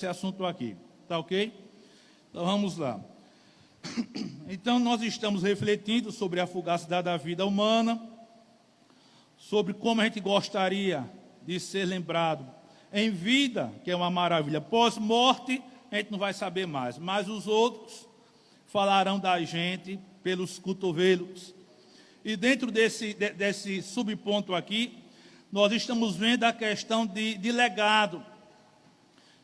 esse assunto aqui, tá ok? Então vamos lá. Então nós estamos refletindo sobre a fugacidade da vida humana, sobre como a gente gostaria de ser lembrado em vida, que é uma maravilha. Pós-morte, a gente não vai saber mais, mas os outros falarão da gente pelos cotovelos. E dentro desse subponto aqui, nós estamos vendo a questão de legado.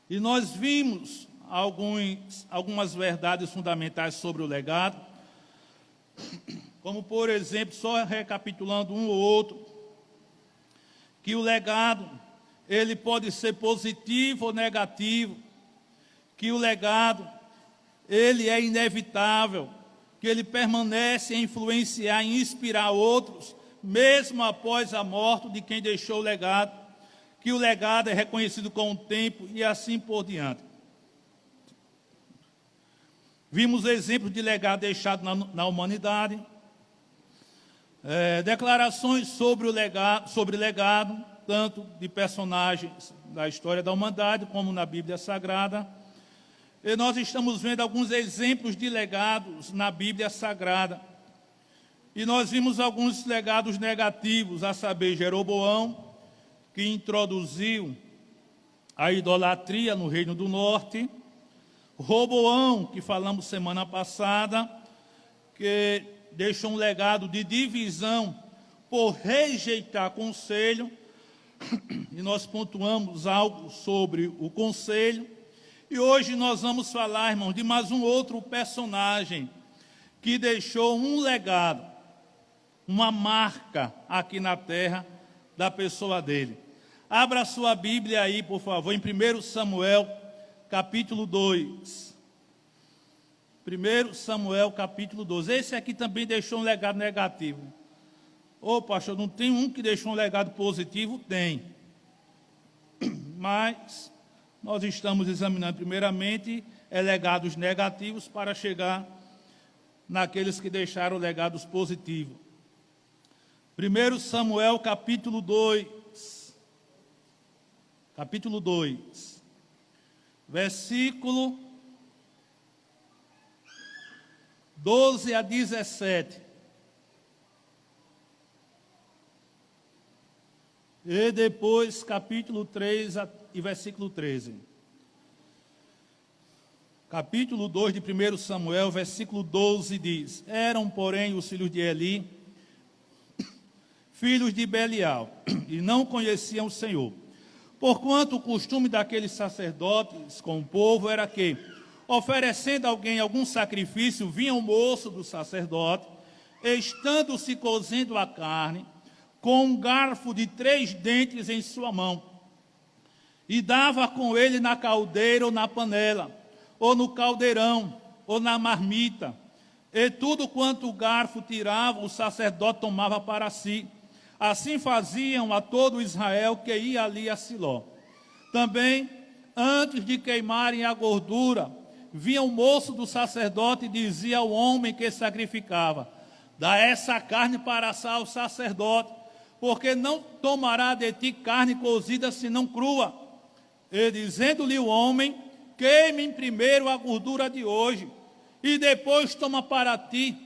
E nós vimos algumas verdades fundamentais sobre o legado, como, por exemplo, só recapitulando um ou outro, que o legado, ele pode ser positivo ou negativo, que o legado, ele é inevitável, que ele permanece a influenciar e inspirar outros, mesmo após a morte de quem deixou o legado, que o legado é reconhecido com o tempo e assim por diante. Vimos exemplos de legado deixado na humanidade, declarações sobre legado, tanto de personagens da história da humanidade, como na Bíblia Sagrada. E nós estamos vendo alguns exemplos de legados na Bíblia Sagrada. E nós vimos alguns legados negativos, a saber, Jeroboão, que introduziu a idolatria no Reino do Norte, Roboão, que falamos semana passada, que deixou um legado de divisão por rejeitar conselho, e nós pontuamos algo sobre o conselho, e hoje nós vamos falar, irmãos, de mais um outro personagem que deixou um legado, uma marca aqui na terra da pessoa dele. Abra a sua Bíblia aí, por favor, em 1 Samuel, capítulo 2. 1 Samuel, capítulo 2. Esse aqui também deixou um legado negativo. Ô, pastor, não tem um que deixou um legado positivo? Tem. Mas nós estamos examinando primeiramente legados negativos para chegar naqueles que deixaram legados positivos. 1 Samuel, capítulo 2. Capítulo 2, versículo 12 a 17. E depois, capítulo 3 e versículo 13. Capítulo 2 de 1 Samuel, versículo 12 diz: Eram, porém, os filhos de Eli, filhos de Belial, e não conheciam o Senhor. Porquanto o costume daqueles sacerdotes com o povo era que, oferecendo a alguém algum sacrifício, vinha o moço do sacerdote, estando-se cozendo a carne, com um garfo de 3 dentes em sua mão, e dava com ele na caldeira ou na panela, ou no caldeirão, ou na marmita, e tudo quanto o garfo tirava, o sacerdote tomava para si. Assim faziam a todo Israel que ia ali a Siló. Também, antes de queimarem a gordura, vinha o moço do sacerdote e dizia ao homem que sacrificava: dá essa carne para assar ao sacerdote, porque não tomará de ti carne cozida senão crua. E dizendo-lhe o homem: queime primeiro a gordura de hoje, e depois toma para ti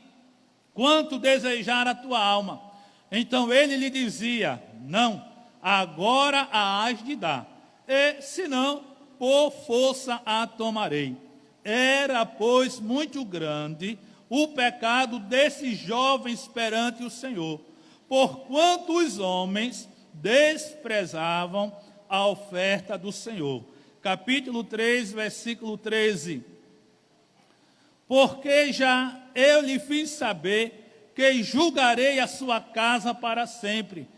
quanto desejar a tua alma. Então ele lhe dizia: não, agora a hás de dar, e se não, por força a tomarei. Era, pois, muito grande o pecado desses jovens perante o Senhor, porquanto os homens desprezavam a oferta do Senhor. Capítulo 3, versículo 13. Porque já eu lhe fiz saber que julgarei a sua casa para sempre,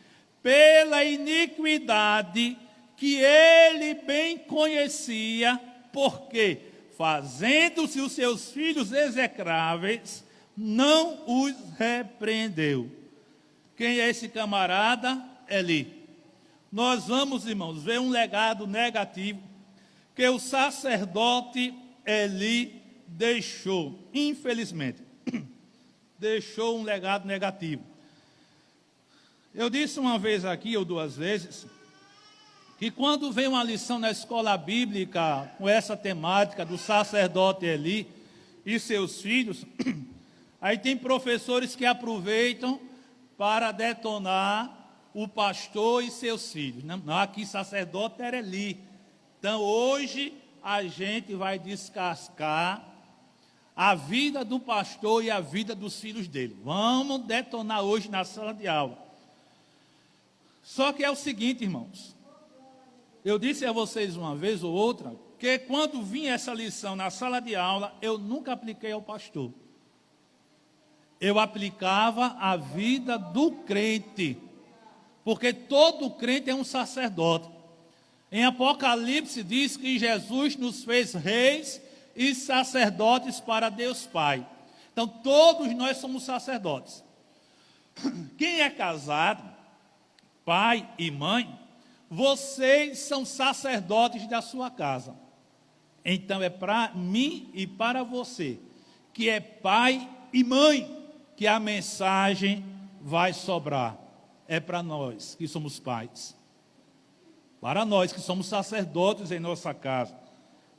pela iniquidade que ele bem conhecia, porque, fazendo-se os seus filhos execráveis, não os repreendeu. Quem é esse camarada? Eli. Nós vamos, irmãos, ver um legado negativo que o sacerdote Eli deixou, infelizmente. Deixou um legado negativo. Eu disse uma vez aqui, ou 2 vezes, que quando vem uma lição na escola bíblica com essa temática do sacerdote Eli e seus filhos, aí tem professores que aproveitam para detonar o pastor e seus filhos. Não, aqui sacerdote era Eli. Então hoje a gente vai descascar a vida do pastor e a vida dos filhos dele. Vamos detonar hoje na sala de aula. Só que é o seguinte, irmãos. Eu disse a vocês uma vez ou outra que quando vinha essa lição na sala de aula, eu nunca apliquei ao pastor. Eu aplicava a vida do crente. Porque todo crente é um sacerdote. Em Apocalipse diz que Jesus nos fez reis e sacerdotes para Deus Pai. Então todos nós somos sacerdotes. Quem é casado, pai e mãe, vocês são sacerdotes da sua casa. Então é para mim e para você, que é pai e mãe, que a mensagem vai sobrar. É para nós que somos pais. Para nós que somos sacerdotes em nossa casa.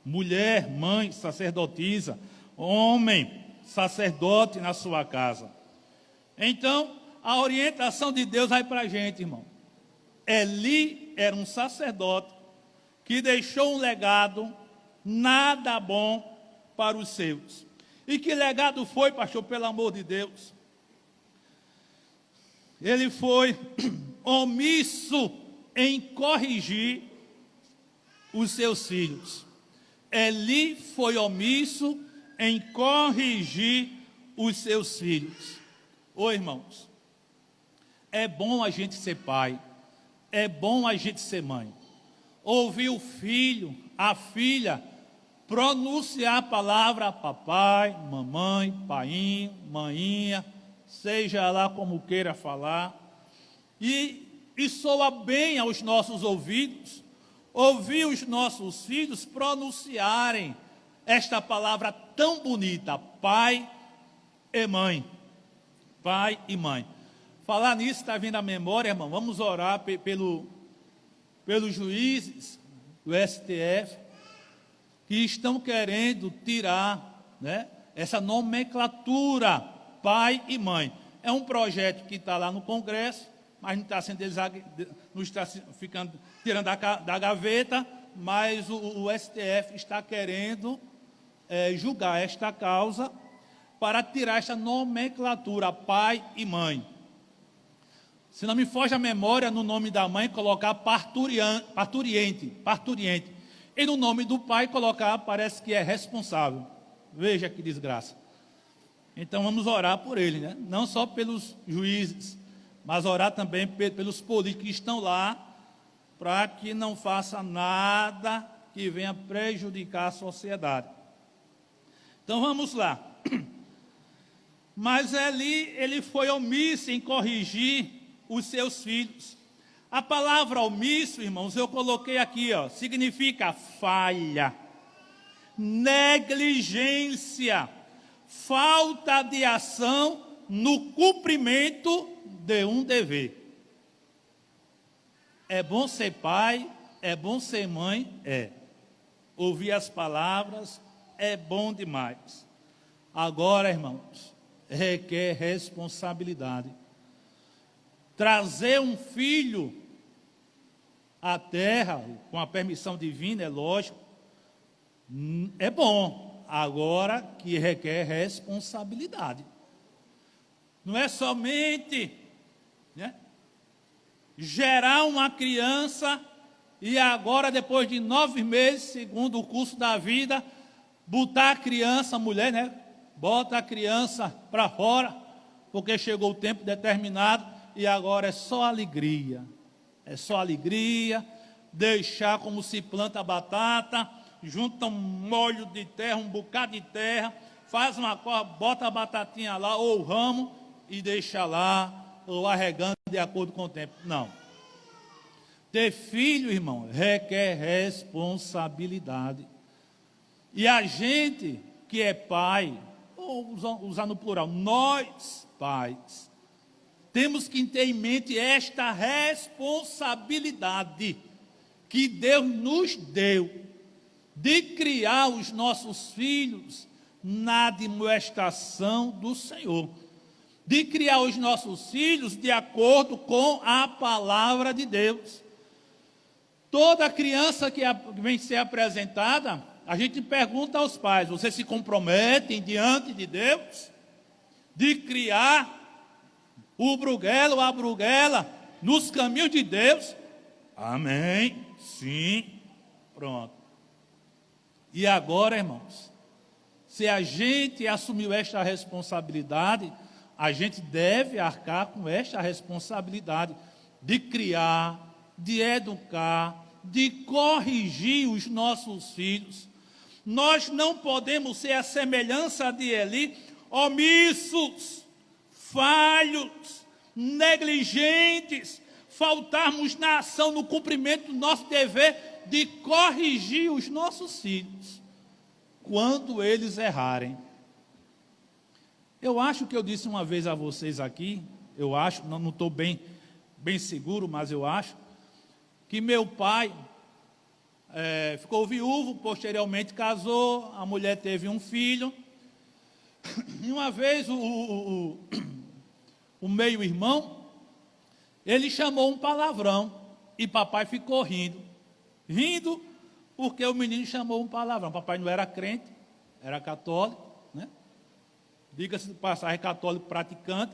Mulher, mãe, sacerdotisa. Homem, sacerdote na sua casa. Então, a orientação de Deus vai para a gente, irmão. Eli era um sacerdote que deixou um legado nada bom para os seus. E que legado foi, pastor, pelo amor de Deus? Ele foi omisso em corrigir os seus filhos. Eli foi omisso em corrigir os seus filhos. Ô irmãos, é bom a gente ser pai, é bom a gente ser mãe. Ouvir o filho, a filha, pronunciar a palavra papai, mamãe, painho, maninha, seja lá como queira falar, e soa bem aos nossos ouvidos, ouvir os nossos filhos pronunciarem esta palavra tão bonita, pai e mãe. Pai e mãe. Falar nisso está vindo à memória, irmão. Vamos orar pelos juízes do STF que estão querendo tirar, né, essa nomenclatura pai e mãe. É um projeto que está lá no Congresso, mas não está sendo não está ficando tirando da gaveta, mas o STF está querendo julgar esta causa para tirar esta nomenclatura pai e mãe. Se não me foge a memória, no nome da mãe colocar parturiente, e no nome do pai colocar, parece que é responsável. Veja que desgraça. Então vamos orar por ele, né? Não só pelos juízes, mas orar também pelos políticos que estão lá, para que não faça nada que venha prejudicar a sociedade. Então vamos lá. Mas ele foi omisso em corrigir os seus filhos. A palavra omisso, irmãos, eu coloquei aqui, ó, significa falha, negligência, falta de ação no cumprimento de um dever. É bom ser pai, é bom ser mãe, ouvir as palavras é bom demais. Agora, irmãos, requer responsabilidade. Trazer um filho à terra, com a permissão divina, é lógico, é bom, agora que requer responsabilidade. Não é somente, né, gerar uma criança e agora, depois de 9 meses, segundo o curso da vida, botar a criança, a mulher, né, bota a criança para fora, porque chegou o tempo determinado e agora é só alegria. É só alegria, deixar como se planta a batata, junta um molho de terra, um bocado de terra, faz uma coisa, bota a batatinha lá, ou o ramo, e deixa lá, ou arregando de acordo com o tempo. Não. Ter filho, irmão, requer responsabilidade. E a gente que é pai, ou usar no plural, nós pais, temos que ter em mente esta responsabilidade que Deus nos deu de criar os nossos filhos na admoestação do Senhor, de criar os nossos filhos de acordo com a palavra de Deus. Toda criança que vem ser apresentada, a gente pergunta aos pais: vocês se comprometem diante de Deus de criar o Bruguela ou a Bruguela nos caminhos de Deus? Amém, sim, pronto. E agora, irmãos, se a gente assumiu esta responsabilidade, a gente deve arcar com esta responsabilidade de criar, de educar, de corrigir os nossos filhos. Nós não podemos ser a semelhança de Eli, omissos, falhos, negligentes, faltarmos na ação, no cumprimento do nosso dever de corrigir os nossos filhos quando eles errarem. Eu acho que eu disse uma vez a vocês aqui, eu acho, não estou bem seguro, mas eu acho, que meu pai ficou viúvo, posteriormente casou, a mulher teve um filho, e uma vez o meio-irmão, ele chamou um palavrão, e papai ficou rindo porque o menino chamou um palavrão. Papai não era crente, era católico, né? Diga-se de passagem, católico praticante,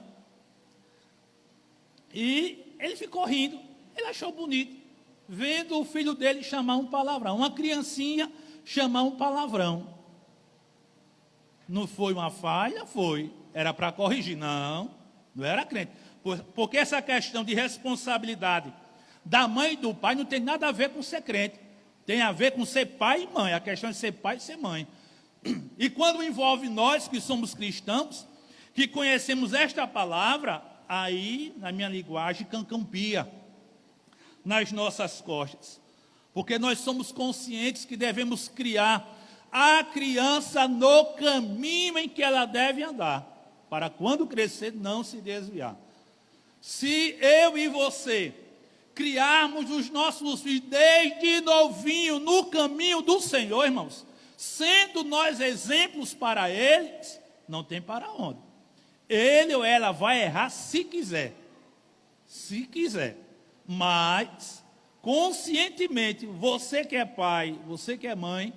e ele ficou rindo, ele achou bonito, vendo o filho dele chamar um palavrão, uma criancinha chamar um palavrão. Não foi uma falha? Foi. Era para corrigir? Não era crente. Porque essa questão de responsabilidade da mãe e do pai não tem nada a ver com ser crente. Tem a ver com ser pai e mãe, a questão de ser pai e ser mãe. E quando envolve nós que somos cristãos, que conhecemos esta palavra, aí, na minha linguagem, cancampia nas nossas costas, porque nós somos conscientes que devemos criar a criança no caminho em que ela deve andar, para quando crescer não se desviar. Se eu e você criarmos os nossos filhos desde novinho no caminho do Senhor, irmãos, sendo nós exemplos para eles, não tem para onde. Ele ou ela vai errar se quiser, mas conscientemente, você que é pai, você que é mãe,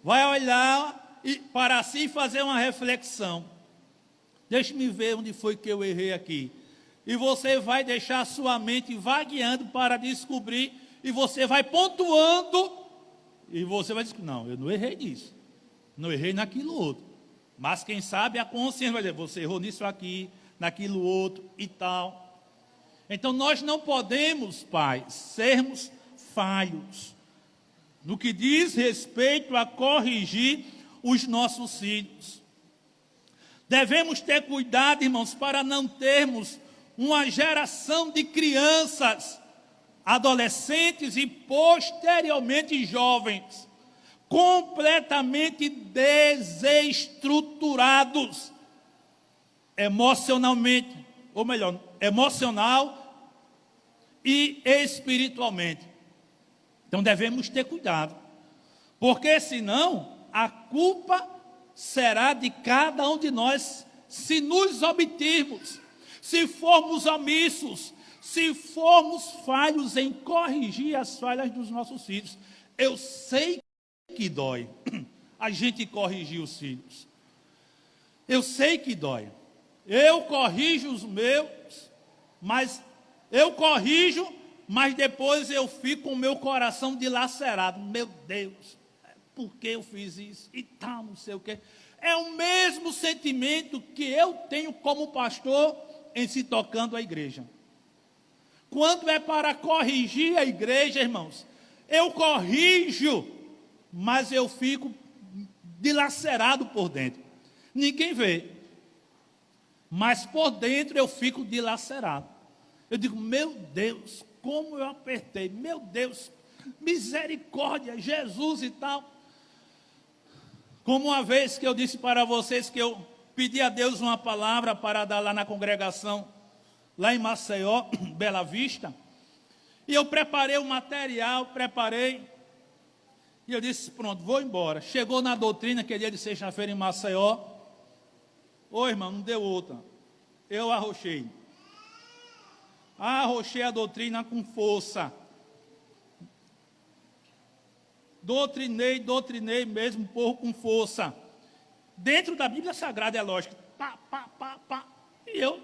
vai olhar para si e fazer uma reflexão. Deixe-me ver onde foi que eu errei aqui. E você vai deixar a sua mente vagueando para descobrir, e você vai pontuando, e você vai dizer: não, eu não errei nisso, não errei naquilo outro. Mas quem sabe a consciência vai dizer: você errou nisso aqui, naquilo outro e tal. Então nós não podemos, pais, sermos falhos no que diz respeito a corrigir os nossos filhos. Devemos ter cuidado, irmãos, para não termos uma geração de crianças, adolescentes e posteriormente jovens, completamente desestruturados emocionalmente, ou melhor, emocional e espiritualmente. Então devemos ter cuidado, porque senão a culpa será de cada um de nós se nos omitirmos, se formos omissos, se formos falhos em corrigir as falhas dos nossos filhos. Eu sei que dói a gente corrigir os filhos. Eu sei que dói. Eu corrijo os meus, mas depois eu fico com o meu coração dilacerado. Meu Deus, por que eu fiz isso? E tal, não sei o quê. É o mesmo sentimento que eu tenho como pastor em se tocando a igreja. Quando é para corrigir a igreja, irmãos, eu corrijo, mas eu fico dilacerado por dentro. Ninguém vê, mas por dentro eu fico dilacerado. Eu digo: meu Deus, como eu apertei, meu Deus, misericórdia, Jesus e tal. Como uma vez que eu disse para vocês que eu pedi a Deus uma palavra para dar lá na congregação, lá em Maceió, Bela Vista, E eu preparei o material, e eu disse, pronto, vou embora. Chegou na doutrina, aquele dia de sexta-feira em Maceió. Ô irmão, não deu outra. Eu arrochei a doutrina com força. Doutrinei mesmo, porro com força. Dentro da Bíblia Sagrada é lógico. Pá. E eu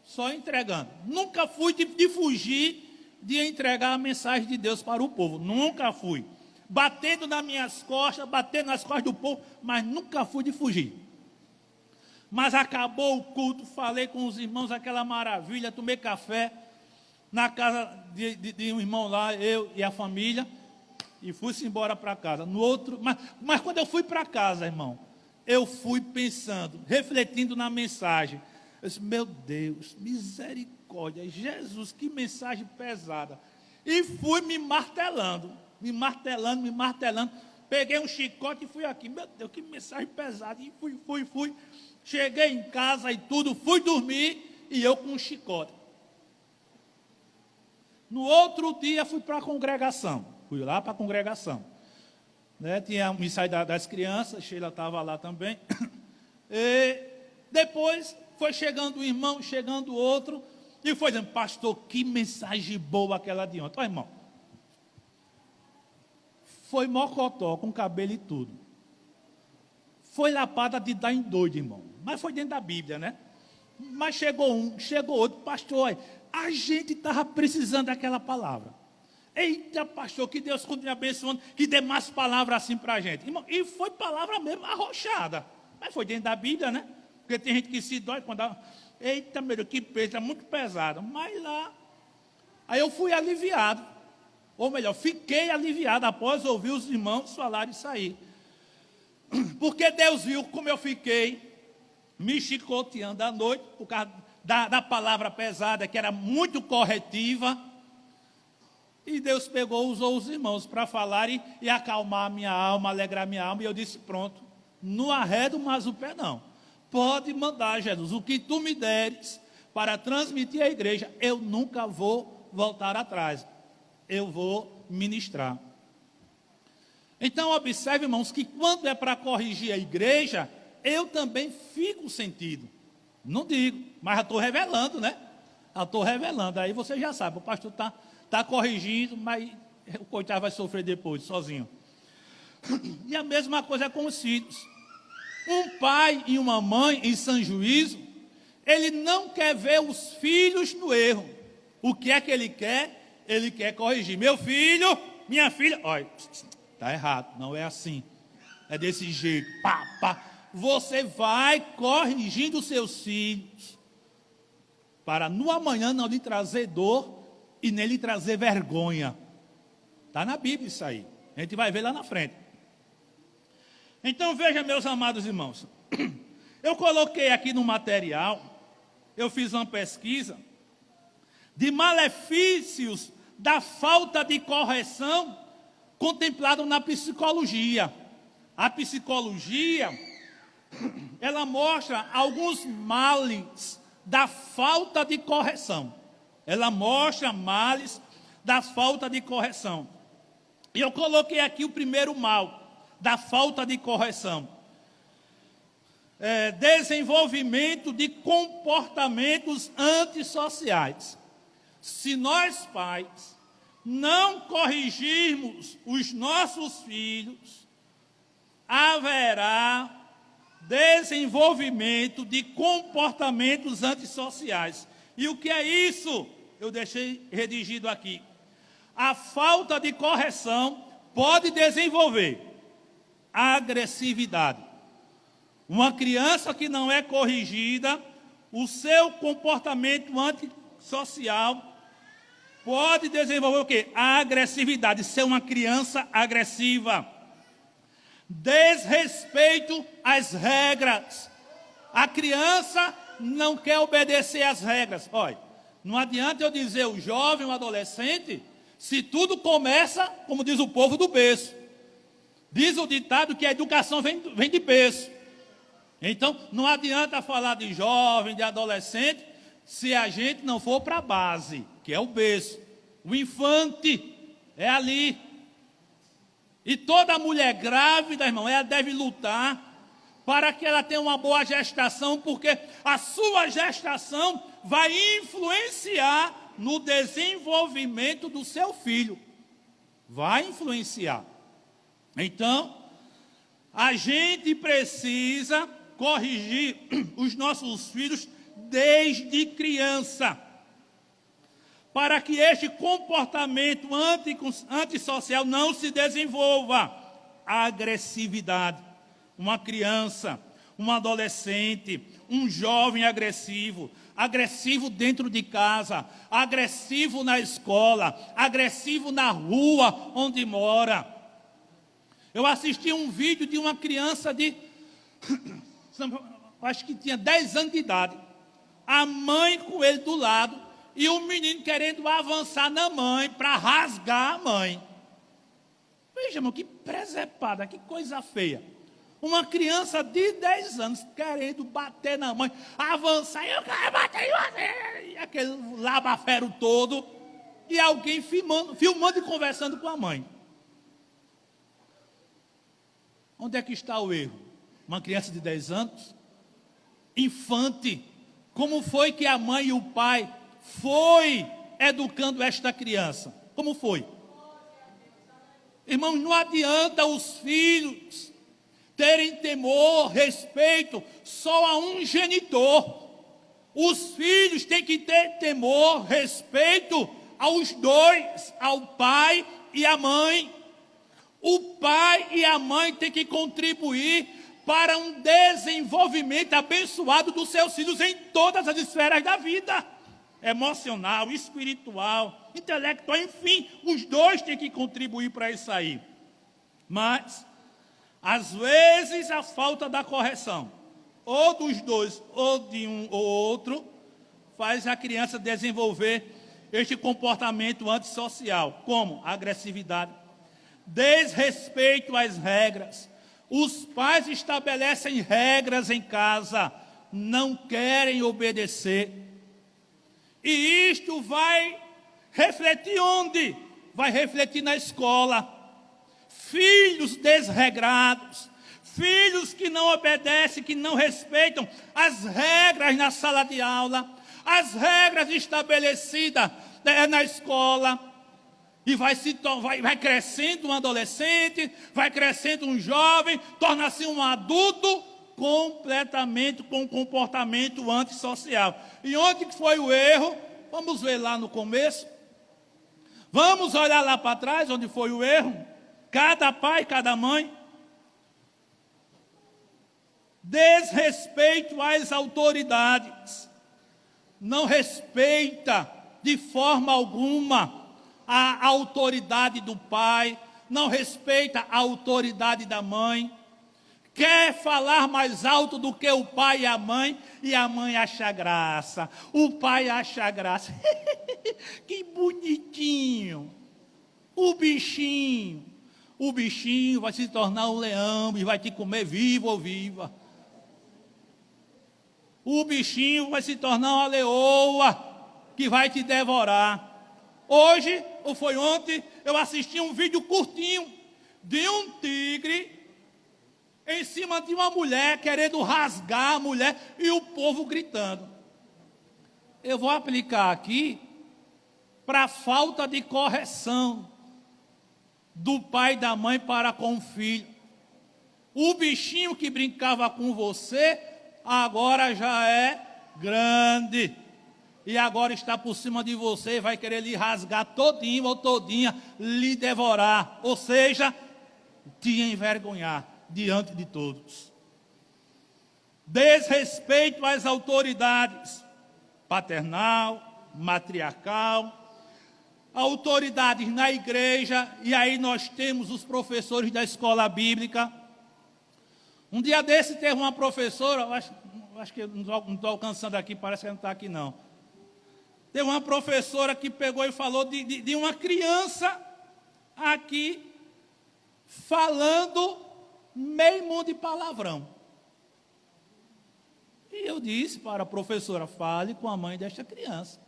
só entregando. Nunca fui de fugir de entregar a mensagem de Deus para o povo. Nunca fui. Batendo nas minhas costas, batendo nas costas do povo, mas nunca fui de fugir. Mas acabou o culto, falei com os irmãos, aquela maravilha, tomei café na casa de um irmão lá, eu e a família, e fui-se embora para casa. Mas quando eu fui para casa, irmão, eu fui pensando, refletindo na mensagem. Eu disse, meu Deus, misericórdia, Jesus, que mensagem pesada. E fui me martelando. Peguei um chicote e fui aqui. Meu Deus, que mensagem pesada. E fui. Cheguei em casa e tudo, fui dormir e eu com um chicote. No outro dia fui para a congregação. Fui lá para a congregação. Né? Tinha um ensaio das crianças, Sheila estava lá também. E depois foi chegando um irmão, chegando outro, e foi dizendo, pastor, que mensagem boa aquela de ontem. Ó, irmão, foi mocotó, com cabelo e tudo. Foi lapada de dar em doido, irmão. Mas foi dentro da Bíblia, né? Mas chegou um, chegou outro, pastor, a gente estava precisando daquela palavra. Eita, pastor, que Deus continue abençoando, que dê mais palavras assim para a gente. Irmão, e foi palavra mesmo arrochada. Mas foi dentro da Bíblia, né? Porque tem gente que se dói quando... Eita, meu Deus, que peso, é muito pesado. Mas lá... Aí eu fui aliviado. Ou melhor, fiquei aliviado após ouvir os irmãos falarem isso aí. Porque Deus viu como eu fiquei me chicoteando à noite, por causa da palavra pesada, que era muito corretiva. E Deus usou os irmãos para falar e acalmar a minha alma, alegrar minha alma. E eu disse, pronto, não arredo mais o pé não. Pode mandar, Jesus, o que tu me deres para transmitir à igreja, eu nunca vou voltar atrás. Eu vou ministrar. Então, observe, irmãos, que quando é para corrigir a igreja, eu também fico sentido. Não digo, mas já estou revelando, né? Já estou revelando. Aí você já sabe, o pastor está corrigindo, mas o coitado vai sofrer depois, sozinho. E a mesma coisa com os filhos. Um pai e uma mãe em sã juízo, ele não quer ver os filhos no erro. O que é que ele quer? Ele quer corrigir. Meu filho, minha filha, olha, está errado, não é assim. É desse jeito, pá. Você vai corrigindo os seus filhos, para no amanhã não lhe trazer dor e nem lhe trazer vergonha. Está na Bíblia isso aí. A gente vai ver lá na frente. Então veja, meus amados irmãos. Eu coloquei aqui no material, eu fiz uma pesquisa de malefícios da falta de correção contemplado na psicologia. A psicologia, ela mostra alguns males da falta de correção. Ela mostra males da falta de correção. E eu coloquei aqui o primeiro mal da falta de correção. Desenvolvimento de comportamentos antissociais. Se nós, pais, não corrigirmos os nossos filhos, haverá desenvolvimento de comportamentos antissociais. E o que é isso? Eu deixei redigido aqui. A falta de correção pode desenvolver agressividade. Uma criança que não é corrigida, o seu comportamento antissocial pode desenvolver o quê? A agressividade, ser uma criança agressiva. Desrespeito às regras. A criança não quer obedecer às regras. Olha, não adianta eu dizer o jovem, o adolescente, se tudo começa, como diz o povo, do berço. Diz o ditado que a educação vem de berço. Então, não adianta falar de jovem, de adolescente, se a gente não for para a base, que é o berço. O infante é ali. E toda mulher grávida, irmão, ela deve lutar para que ela tenha uma boa gestação, porque a sua gestação vai influenciar no desenvolvimento do seu filho. Vai influenciar. Então, a gente precisa corrigir os nossos filhos desde criança, para que este comportamento antissocial não se desenvolva. A agressividade. Uma criança, um adolescente, um jovem agressivo, agressivo dentro de casa, agressivo na escola, agressivo na rua onde mora. Eu assisti um vídeo de uma criança acho que tinha 10 anos de idade, a mãe com ele do lado, e o menino querendo avançar na mãe para rasgar a mãe. Veja, irmão, que presepada, que coisa feia. Uma criança de 10 anos querendo bater na mãe, avançar, eu quero bater em você, e aquele labafero todo, e alguém filmando e conversando com a mãe. Onde é que está o erro? Uma criança de 10 anos, infante, como foi que a mãe e o pai foi educando esta criança? Como foi? Irmãos, não adianta os filhos terem temor, respeito só a um genitor. Os filhos têm que ter temor, respeito aos dois, ao pai e à mãe. O pai e a mãe têm que contribuir para um desenvolvimento abençoado dos seus filhos em todas as esferas da vida. Emocional, espiritual, intelectual, enfim, os dois têm que contribuir para isso aí. Mas às vezes, a falta da correção, ou dos dois, ou de um ou outro, faz a criança desenvolver este comportamento antissocial, como agressividade, desrespeito às regras. Os pais estabelecem regras em casa, não querem obedecer. E isto vai refletir onde? Vai refletir na escola. Filhos desregrados, filhos que não obedecem, que não respeitam as regras na sala de aula, as regras estabelecidas na escola, e vai crescendo um adolescente, vai crescendo um jovem, torna-se um adulto completamente com um comportamento antissocial. E onde foi o erro? Vamos ver lá no começo. Vamos olhar lá para trás, onde foi o erro. Cada pai, cada mãe. Desrespeito às autoridades. Não respeita de forma alguma a autoridade do pai. Não respeita a autoridade da mãe. Quer falar mais alto do que o pai e a mãe acha graça. O pai acha graça. Que bonitinho. O bichinho vai se tornar um leão e vai te comer vivo ou viva. O bichinho vai se tornar uma leoa que vai te devorar. Hoje, ou foi ontem, eu assisti um vídeo curtinho de um tigre em cima de uma mulher, querendo rasgar a mulher, e o povo gritando. Eu vou aplicar aqui para a falta de correção do pai e da mãe para com o filho. O bichinho que brincava com você, agora já é grande. E agora está por cima de você e vai querer lhe rasgar todinho ou todinha, lhe devorar. Ou seja, te envergonhar diante de todos. Desrespeito às autoridades paternal, matriarcal, autoridades na igreja, e aí nós temos os professores da escola bíblica. Um dia desse teve uma professora, acho que eu não estou alcançando aqui, parece que não está aqui não. Teve uma professora que pegou e falou de uma criança aqui, falando meio mundo de palavrão. E eu disse para a professora, fale com a mãe desta criança.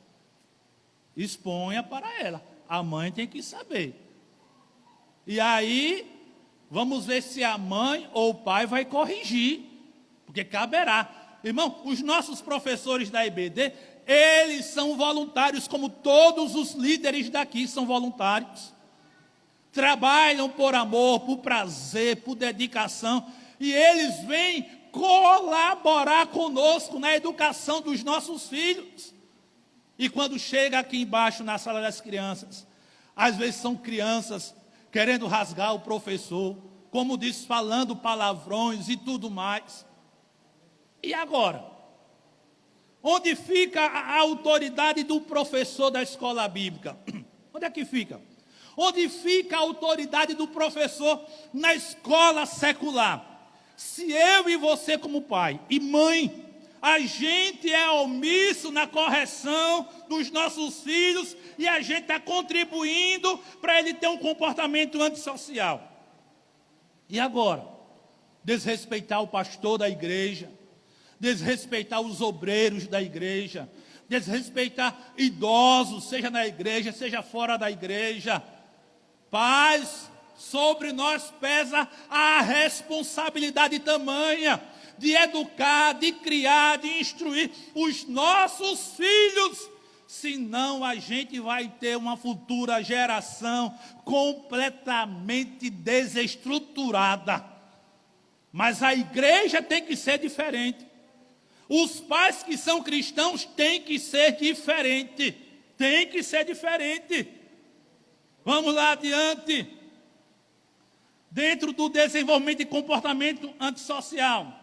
Exponha para ela. A mãe tem que saber. E aí, vamos ver se a mãe ou o pai vai corrigir, porque caberá. Irmão, os nossos professores da IBD, eles são voluntários, como todos os líderes daqui são voluntários. Trabalham por amor, por prazer, por dedicação, e eles vêm colaborar conosco na educação dos nossos filhos. E quando chega aqui embaixo na sala das crianças, às vezes são crianças querendo rasgar o professor, como diz, falando palavrões e tudo mais. E agora? Onde fica a autoridade do professor da escola bíblica? Onde é que fica? Onde fica a autoridade do professor na escola secular? Se eu e você como pai e mãe, a gente é omisso na correção dos nossos filhos e a gente está contribuindo para ele ter um comportamento antissocial. E agora? Desrespeitar o pastor da igreja, desrespeitar os obreiros da igreja, desrespeitar idosos, seja na igreja, seja fora da igreja. Pais, sobre nós pesa a responsabilidade tamanha de educar, de criar, de instruir os nossos filhos. Senão a gente vai ter uma futura geração completamente desestruturada. Mas a igreja tem que ser diferente. Os pais que são cristãos têm que ser diferente. Tem que ser diferente. Vamos lá adiante. Dentro do desenvolvimento de comportamento antissocial,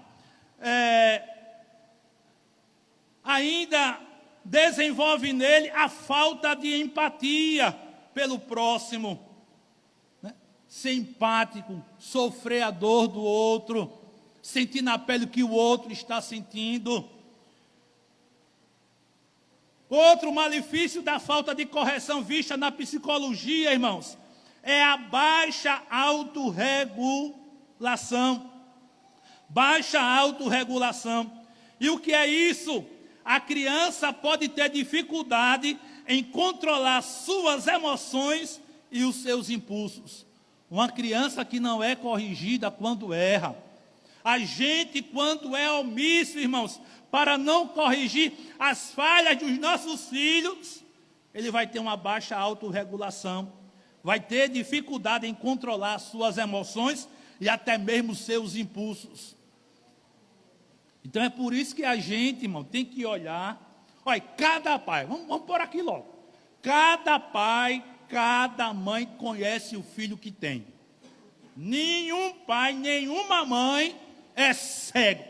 ainda desenvolve nele a falta de empatia pelo próximo, né? Ser empático, sofrer a dor do outro, sentir na pele o que o outro está sentindo. Outro malefício da falta de correção vista na psicologia, irmãos, é a baixa autorregulação. Baixa autorregulação. E o que é isso? A criança pode ter dificuldade em controlar suas emoções e os seus impulsos. Uma criança que não é corrigida quando erra. A gente, quando é omisso, irmãos, para não corrigir as falhas dos nossos filhos, ele vai ter uma baixa autorregulação, vai ter dificuldade em controlar suas emoções e até mesmo seus impulsos. Então é por isso que a gente, irmão, tem que olhar. Olha, cada pai, vamos por aqui logo. Cada pai, cada mãe conhece o filho que tem. Nenhum pai, nenhuma mãe é cego.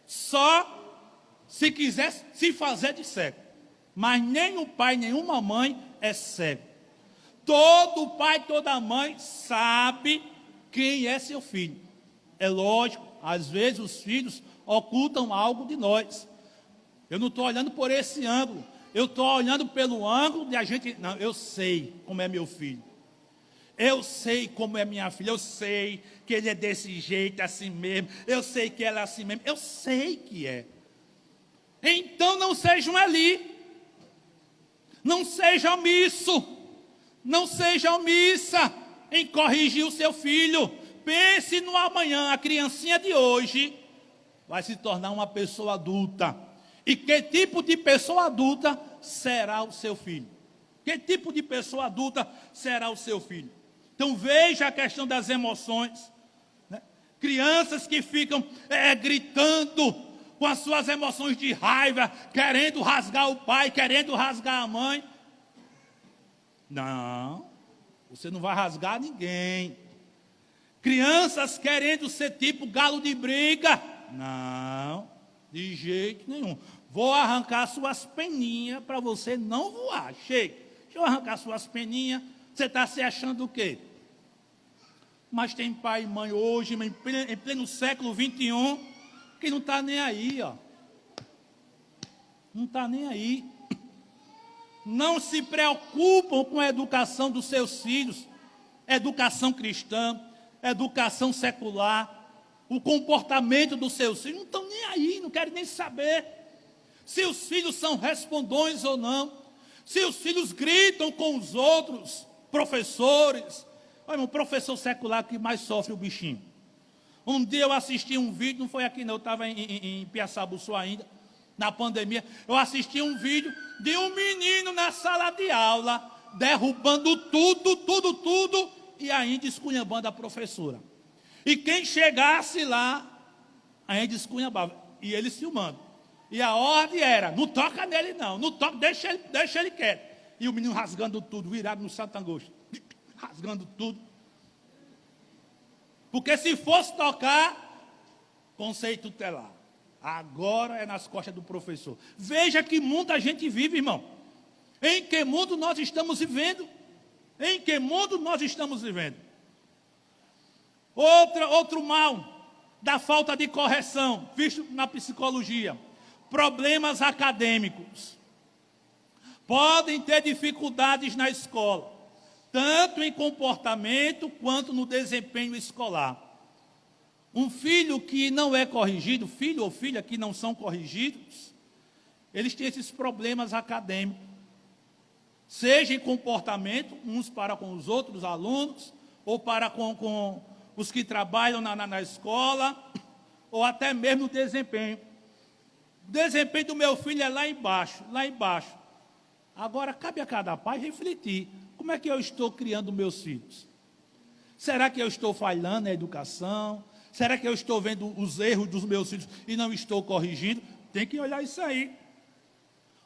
Só se quiser se fazer de cego. Mas nenhum pai, nenhuma mãe é cego. Todo pai, toda mãe sabe quem é seu filho. É lógico, às vezes os filhos ocultam algo de nós. Eu não estou olhando por esse ângulo. Eu estou olhando pelo ângulo de a gente... Não, eu sei como é meu filho. Eu sei como é minha filha. Eu sei que ele é desse jeito, assim mesmo. Eu sei que ela é assim mesmo. Eu sei que é. Então não sejam ali. Não seja omisso. Não seja omissa em corrigir o seu filho. Pense no amanhã. A criancinha de hoje vai se tornar uma pessoa adulta. E que tipo de pessoa adulta será o seu filho? Que tipo de pessoa adulta será o seu filho? Então veja a questão das emoções, né? Crianças que ficam gritando com as suas emoções de raiva, querendo rasgar o pai, querendo rasgar a mãe. Não, você não vai rasgar ninguém. Crianças querendo ser tipo galo de briga. Não, de jeito nenhum. Vou arrancar suas peninhas para você não voar. Chega, deixa eu arrancar suas peninhas. Você está se achando o quê? Mas tem pai e mãe hoje, em pleno século 21, que não está nem aí, ó. Não está nem aí. Não se preocupam com a educação dos seus filhos, educação cristã, educação secular, o comportamento dos seus filhos. Não estão nem aí, não querem nem saber se os filhos são respondões ou não, Se os filhos gritam com os outros professores, olha, o professor secular que mais sofre o bichinho. Um dia eu assisti um vídeo, não foi aqui não, eu estava em Piaçabuçu ainda, na pandemia, eu assisti um vídeo de um menino na sala de aula, derrubando tudo, e ainda esculhambando a professora. E quem chegasse lá, ainda esculhambava, e ele filmando. E a ordem era, não toca nele não, não toca, deixa ele quieto. E o menino rasgando tudo, virado no Santo Angosto, rasgando tudo. Porque se fosse tocar, conceito tutelar. Agora é nas costas do professor. Veja que mundo a gente vive, irmão. Em que mundo nós estamos vivendo? Em que mundo nós estamos vivendo? Outro mal da falta de correção, visto na psicologia. Problemas acadêmicos. Podem ter dificuldades na escola, tanto em comportamento quanto no desempenho escolar. Um filho que não é corrigido, filho ou filha que não são corrigidos, eles têm esses problemas acadêmicos. Seja em comportamento, uns para com os outros alunos, ou para com os que trabalham na escola, ou até mesmo no desempenho. O desempenho do meu filho é lá embaixo. Agora, cabe a cada pai refletir. Como é que eu estou criando meus filhos? Será que eu estou falhando na educação? Será que eu estou vendo os erros dos meus filhos e não estou corrigindo? Tem que olhar isso aí.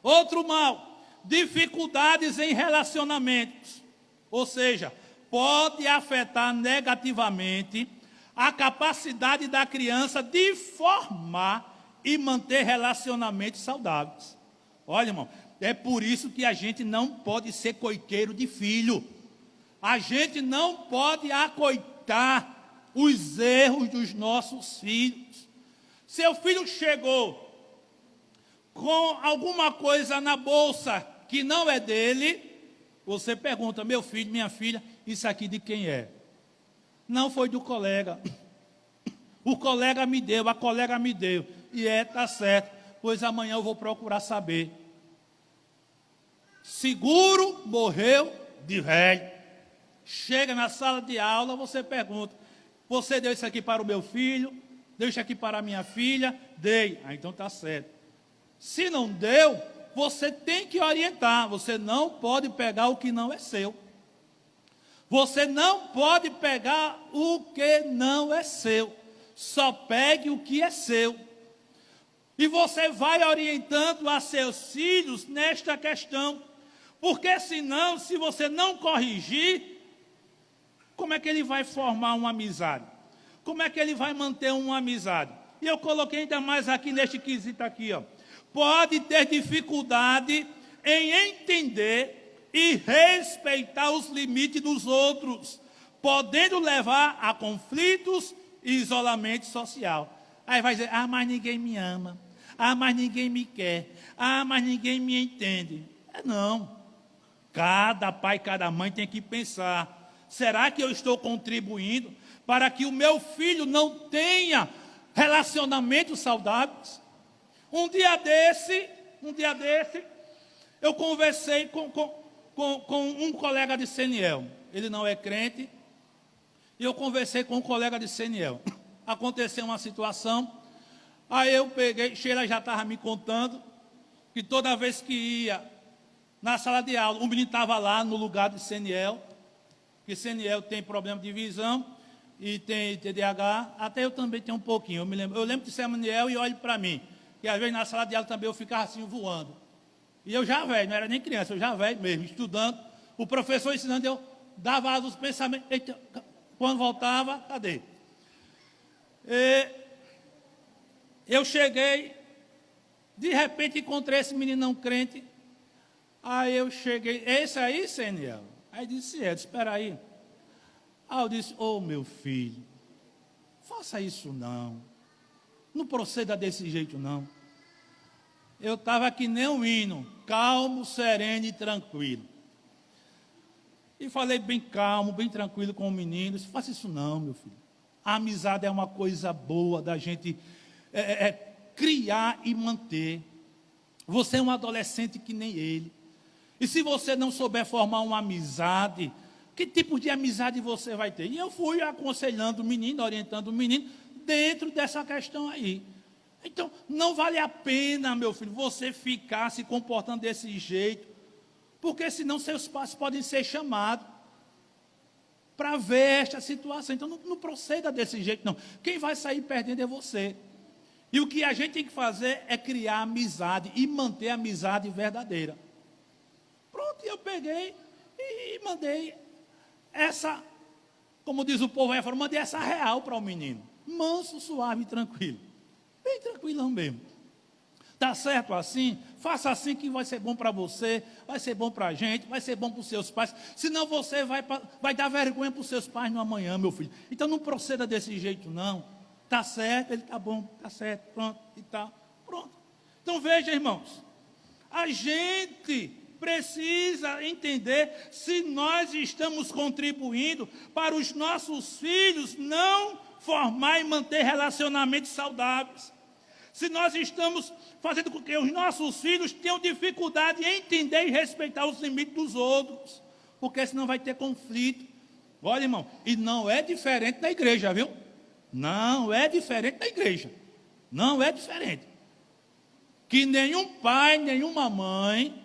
Outro mal, dificuldades em relacionamentos. Ou seja, pode afetar negativamente a capacidade da criança de formar e manter relacionamentos saudáveis. Olha, irmão, é por isso que a gente não pode ser coiteiro de filho. A gente não pode acoitar os erros dos nossos filhos. Seu filho chegou com alguma coisa na bolsa que não é dele, você pergunta, meu filho, minha filha, isso aqui de quem é? Não foi do colega. O colega me deu, a colega me deu. E tá certo, pois amanhã eu vou procurar saber. Seguro morreu de velho. Chega na sala de aula, você pergunta, você deu isso aqui para o meu filho? Deu isso aqui para a minha filha? Dei. Então está certo. Se não deu, você tem que orientar. Você não pode pegar o que não é seu. Você não pode pegar o que não é seu. Só pegue o que é seu. E você vai orientando a seus filhos nesta questão. Porque senão, se você não corrigir, como é que ele vai formar uma amizade? Como é que ele vai manter uma amizade? E eu coloquei ainda mais aqui neste quesito aqui, ó. Pode ter dificuldade em entender e respeitar os limites dos outros, podendo levar a conflitos e isolamento social. Aí vai dizer, mas ninguém me ama. Mas ninguém me quer. Mas ninguém me entende. Não. Cada pai, cada mãe tem que pensar, será que eu estou contribuindo para que o meu filho não tenha relacionamentos saudáveis? Um dia desse, eu conversei com um colega de Seniel. Ele não é crente. E eu conversei com um colega de Seniel. Aconteceu uma situação. Aí eu peguei, Sheila já estava me contando, que toda vez que ia na sala de aula, um menino estava lá no lugar de Seniel, que Seniel tem problema de visão e tem TDAH, até eu também tenho um pouquinho. Eu lembro de Seniel e olho para mim, que às vezes na sala de aula também eu ficava assim voando. E eu já velho, não era nem criança, eu já velho mesmo, estudando, o professor ensinando, eu dava os pensamentos, eita, quando voltava, cadê? Eu cheguei, de repente encontrei esse menino não crente. Aí eu cheguei, esse aí, Seniel? Aí disse, espera aí. Aí eu disse, meu filho, faça isso não. Não proceda desse jeito não. Eu estava que nem um hino, calmo, sereno e tranquilo. E falei bem calmo, bem tranquilo com o menino. Disse, faça isso não, meu filho. A amizade é uma coisa boa da gente criar e manter. Você é um adolescente que nem ele. E se você não souber formar uma amizade, que tipo de amizade você vai ter? E eu fui aconselhando o menino, orientando o menino, dentro dessa questão aí. Então, não vale a pena, meu filho, você ficar se comportando desse jeito, porque senão seus pais podem ser chamados para ver esta situação. Então, não proceda desse jeito, não. Quem vai sair perdendo é você. E o que a gente tem que fazer é criar amizade e manter a amizade verdadeira. Pronto, eu peguei e mandei essa, como diz o povo aí fora, mandei essa real para o menino. Manso, suave e tranquilo. Bem tranquilão mesmo. Tá certo assim? Faça assim que vai ser bom para você, vai ser bom para a gente, vai ser bom para os seus pais. Senão você vai dar vergonha para os seus pais no amanhã, meu filho. Então não proceda desse jeito, não. Tá certo, ele tá bom, tá certo, pronto e tal. Pronto. Então veja, irmãos, a gente precisa entender se nós estamos contribuindo para os nossos filhos não formar e manter relacionamentos saudáveis. Se nós estamos fazendo com que os nossos filhos tenham dificuldade em entender e respeitar os limites dos outros, porque senão vai ter conflito. Olha, irmão, e não é diferente na igreja, viu? Não é diferente na igreja. Não é diferente. Que nenhum pai, nenhuma mãe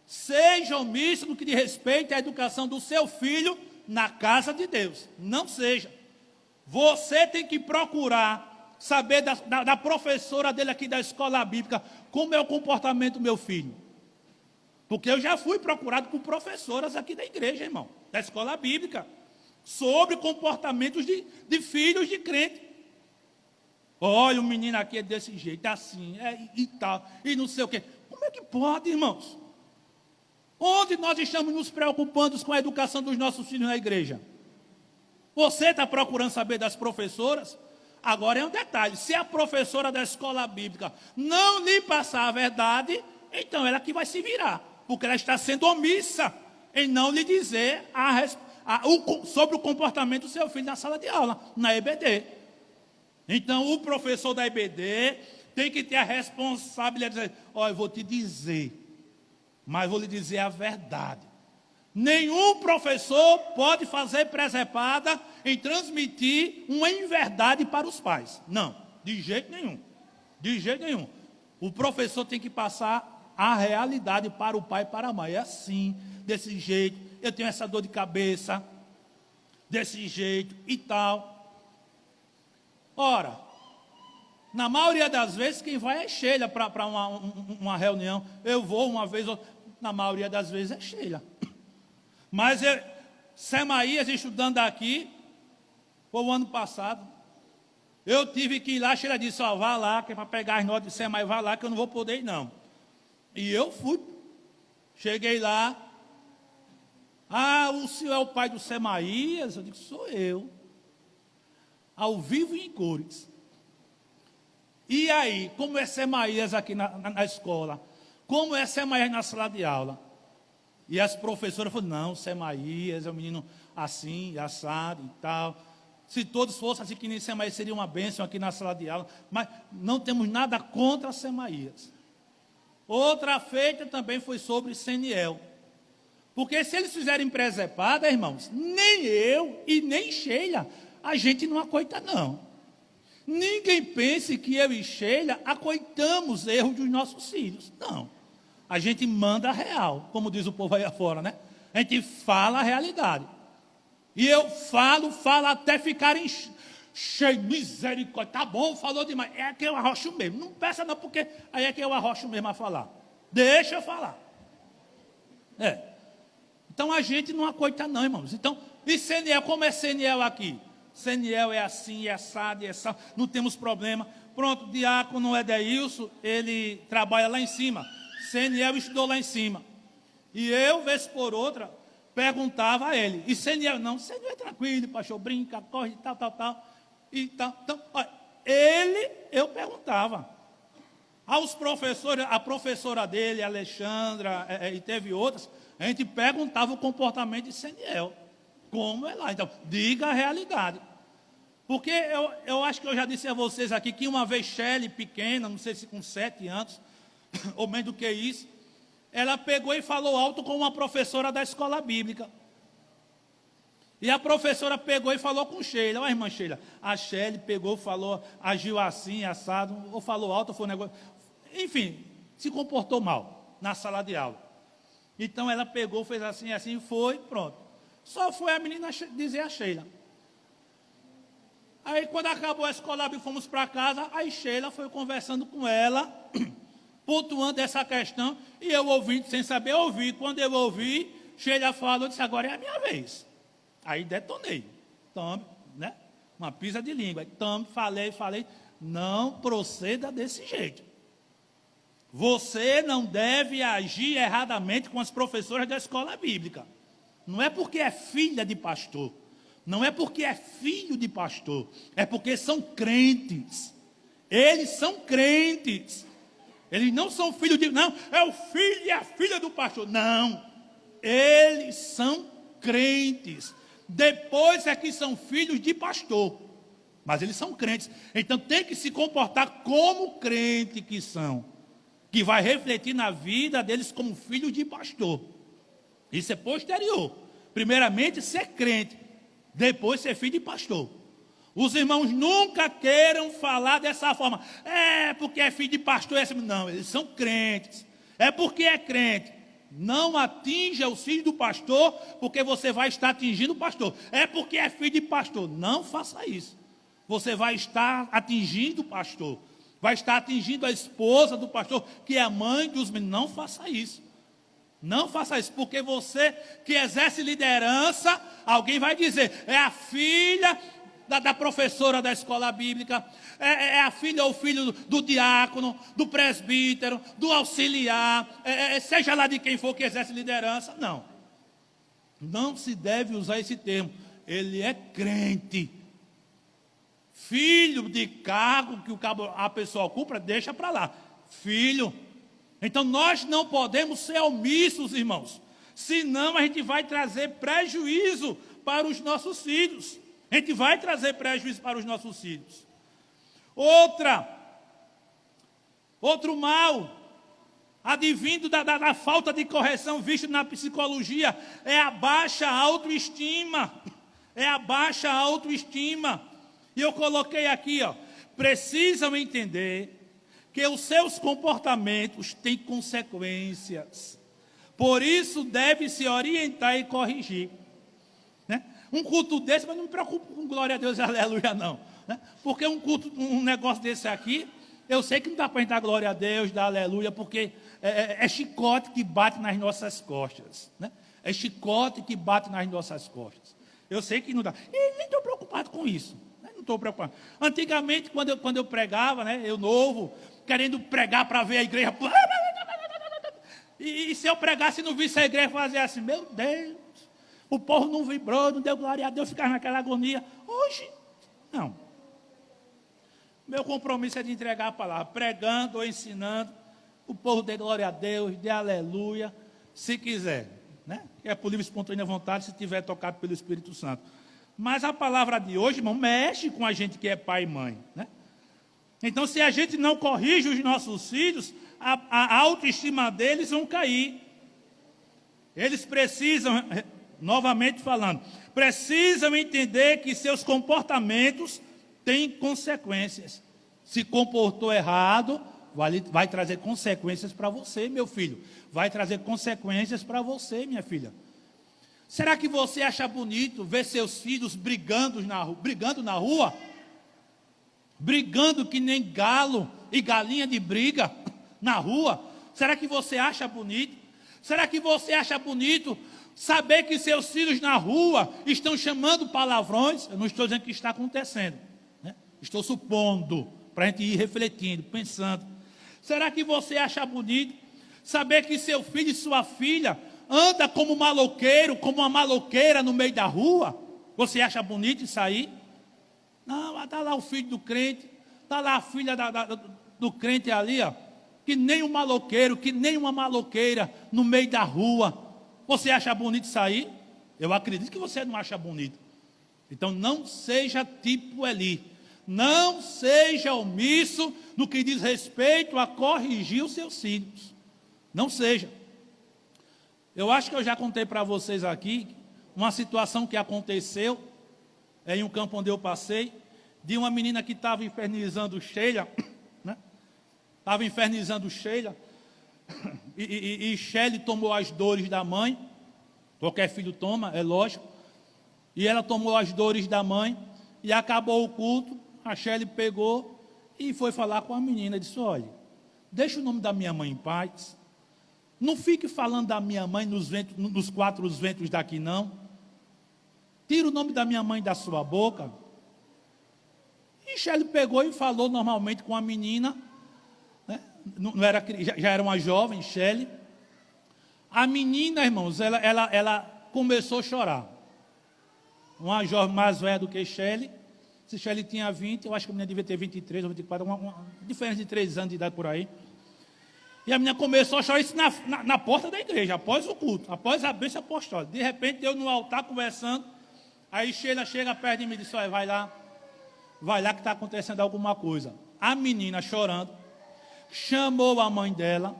seja omisso no que diz respeito à educação do seu filho na casa de Deus. Não seja. Você tem que procurar saber da professora dele aqui da escola bíblica, como é o comportamento do meu filho. Porque eu já fui procurado por professoras aqui da igreja, irmão, da escola bíblica, sobre comportamentos de filhos de crente. Olha, o menino aqui é desse jeito, assim, e tal, e não sei o quê. Como é que pode, irmãos? Onde nós estamos nos preocupando com a educação dos nossos filhos na igreja? Você está procurando saber das professoras? Agora é um detalhe, se a professora da escola bíblica não lhe passar a verdade, então ela que vai se virar, porque ela está sendo omissa em não lhe dizer sobre o comportamento do seu filho na sala de aula, na EBD. Então o professor da EBD tem que ter a responsabilidade de dizer, eu vou te dizer, mas vou lhe dizer a verdade. Nenhum professor pode fazer presepada em transmitir uma inverdade para os pais. Não, de jeito nenhum. De jeito nenhum. O professor tem que passar a realidade para o pai e para a mãe. É assim, desse jeito. Eu tenho essa dor de cabeça, desse jeito e tal. Ora, na maioria das vezes, quem vai é Sheila para uma reunião. Eu vou uma vez, na maioria das vezes é Sheila. Mas Semaías, estudando aqui, foi o ano passado, eu tive que ir lá, Sheila disse, vá lá, que é para pegar as notas de Semaías, vá lá, que eu não vou poder ir, não. E eu fui, cheguei lá, o senhor é o pai do Semaías? Eu digo, sou eu, ao vivo e em cores. E aí, como é Semaías aqui na escola? Como é Semaías na sala de aula? E as professoras falaram, não, Semaías é um menino assim, assado e tal. Se todos fossem assim que nem Semaías, seria uma bênção aqui na sala de aula. Mas não temos nada contra Semaías. Outra feita também foi sobre Seniel. Porque se eles fizerem presepada, irmãos, nem eu e nem Sheila, a gente não acoita não. Ninguém pense que eu e Sheila acoitamos erros dos nossos filhos. Não. A gente manda a real, como diz o povo aí afora, né? A gente fala a realidade. E eu falo até ficarem cheios, misericórdia. Tá bom, falou demais. É que eu arrocho mesmo. Não peça não, porque aí é que eu arrocho mesmo a falar. Deixa eu falar. Então a gente não acoita não, irmãos. Então, e Seniel, como é Seniel aqui? Seniel é assim, é assado, não temos problema. Pronto, o diácono Edeilson, ele trabalha lá em cima. Seniel estudou lá em cima. E eu, vez por outra, perguntava a ele. E Seniel, não, Seniel é tranquilo, pastor, brinca, corre, tal. E tal. Então, eu perguntava. Aos professores, a professora dele, a Alexandra, e teve outras, a gente perguntava o comportamento de Seniel. Como é lá? Então, diga a realidade. Porque eu acho que eu já disse a vocês aqui que uma vez Shelley, pequena, não sei se com 7 anos, ou menos do que isso, ela pegou e falou alto com uma professora da escola bíblica. E a professora pegou e falou com Sheila: ó, irmã Sheila, a Shelly pegou, falou, agiu assim, assado, ou falou alto, ou foi um negócio. Enfim, se comportou mal na sala de aula. Então ela pegou, fez assim, assim, foi, pronto. Só foi a menina dizer a Sheila. Aí quando acabou a escola bíblica, fomos para casa, aí Sheila foi conversando com ela, pontuando essa questão, e eu ouvindo, sem saber ouvir. Quando eu ouvi, Sheila falou, disse: agora é a minha vez. Aí detonei. Tome, né? Uma pisa de língua. Tome, falei. Não proceda desse jeito. Você não deve agir erradamente com as professoras da escola bíblica. Não é porque é filha de pastor. Não é porque é filho de pastor. É porque são crentes. Eles são crentes. Eles não são filhos de... Não, é o filho e a filha do pastor. Não. Eles são crentes. Depois é que são filhos de pastor. Mas eles são crentes. Então tem que se comportar como crente que são. Que vai refletir na vida deles como filhos de pastor. Isso é posterior. Primeiramente ser crente. Depois ser filho de pastor. Os irmãos nunca queiram falar dessa forma. É porque é filho de pastor. Não, eles são crentes. É porque é crente. Não atinja os filhos do pastor, porque você vai estar atingindo o pastor. É porque é filho de pastor. Não faça isso. Você vai estar atingindo o pastor. Vai estar atingindo a esposa do pastor, que é a mãe dos meninos. Não faça isso. Não faça isso, porque você que exerce liderança, alguém vai dizer: é a filha da professora da escola bíblica, é a filha ou filho do diácono, do presbítero, do auxiliar, seja lá de quem for que exerce liderança. Não. Não se deve usar esse termo. Ele é crente. Filho de cargo que a pessoa ocupa, deixa para lá. Filho. Então nós não podemos ser omissos, irmãos. Senão a gente vai trazer prejuízo para os nossos filhos. A gente vai trazer prejuízo para os nossos filhos. Outro mal, advindo da falta de correção visto na psicologia, é a baixa autoestima. É a baixa autoestima. E eu coloquei aqui, precisam entender que os seus comportamentos têm consequências. Por isso deve se orientar e corrigir. Né? Um culto desse, mas não me preocupo com glória a Deus e aleluia não. Né? Porque um negócio desse aqui, eu sei que não dá para a gente dar glória a Deus, dar aleluia, porque é chicote que bate nas nossas costas. Né? É chicote que bate nas nossas costas. Eu sei que não dá. E nem estou preocupado com isso. Né? Não estou preocupado. Antigamente, quando eu pregava, né, eu novo, querendo pregar para ver a igreja. E se eu pregasse e não visse a igreja fazer assim, meu Deus, o povo não vibrou, não deu glória a Deus, ficava naquela agonia. Hoje, não. Meu compromisso é de entregar a palavra, pregando ou ensinando, o povo dê glória a Deus, dê aleluia, se quiser. Né? É por livre e espontânea vontade, se tiver tocado pelo Espírito Santo. Mas a palavra de hoje, irmão, mexe com a gente que é pai e mãe. Né? Então, se a gente não corrige os nossos filhos, a autoestima deles vão cair. Eles precisam, novamente falando, precisam entender que seus comportamentos têm consequências. Se comportou errado, vai trazer consequências para você, meu filho. Vai trazer consequências para você, minha filha. Será que você acha bonito ver seus filhos brigando na rua? Brigando que nem galo e galinha de briga na rua? Será que você acha bonito? Será que você acha bonito saber que seus filhos na rua estão chamando palavrões? Eu não estou dizendo que está acontecendo, né? Estou supondo, para a gente ir refletindo, pensando. Será que você acha bonito saber que seu filho e sua filha anda como maloqueiro, como uma maloqueira no meio da rua? Você acha bonito isso aí? Não, está lá o filho do crente, está lá a filha do crente ali, que nem um maloqueiro, que nem uma maloqueira no meio da rua. Você acha bonito isso aí? Eu acredito que você não acha bonito. Então não seja tipo Eli. Não seja omisso no que diz respeito a corrigir os seus filhos. Não seja. Eu acho que eu já contei para vocês aqui uma situação que aconteceu em um campo onde eu passei, de uma menina que estava infernizando Sheila, né? Estava infernizando Sheila, e Shelley tomou as dores da mãe, qualquer filho toma, é lógico, e ela tomou as dores da mãe, e acabou o culto, a Shelley pegou e foi falar com a menina, disse, olha, deixa o nome da minha mãe em paz, não fique falando da minha mãe nos quatro ventos daqui não, tira o nome da minha mãe da sua boca. E Shelley pegou e falou normalmente com a menina, né? Não era, já era uma jovem, Shelley. A menina, irmãos, ela começou a chorar. Uma jovem mais velha do que Shelley. Se Shelley tinha 20, eu acho que a menina devia ter 23 ou 24, uma diferença de 3 anos de idade por aí. E a menina começou a chorar isso na porta da igreja, após o culto, após a bênção apostólica. De repente, eu no altar conversando, aí Sheila chega perto de mim e diz, olha, vai lá que está acontecendo alguma coisa. A menina chorando, chamou a mãe dela,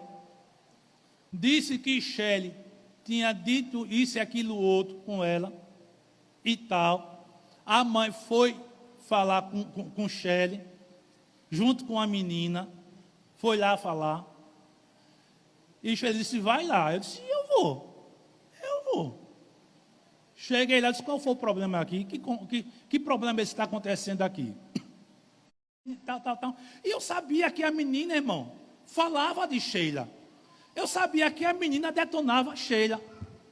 disse que Shelley tinha dito isso e aquilo outro com ela e tal. A mãe foi falar com Shelley, junto com a menina, foi lá falar. E Shelley disse, vai lá. Eu disse, eu vou. Cheguei lá e disse, qual foi o problema aqui? Que problema está acontecendo aqui? Tal. E eu sabia que a menina, irmão, falava de Sheila. Eu sabia que a menina detonava Sheila.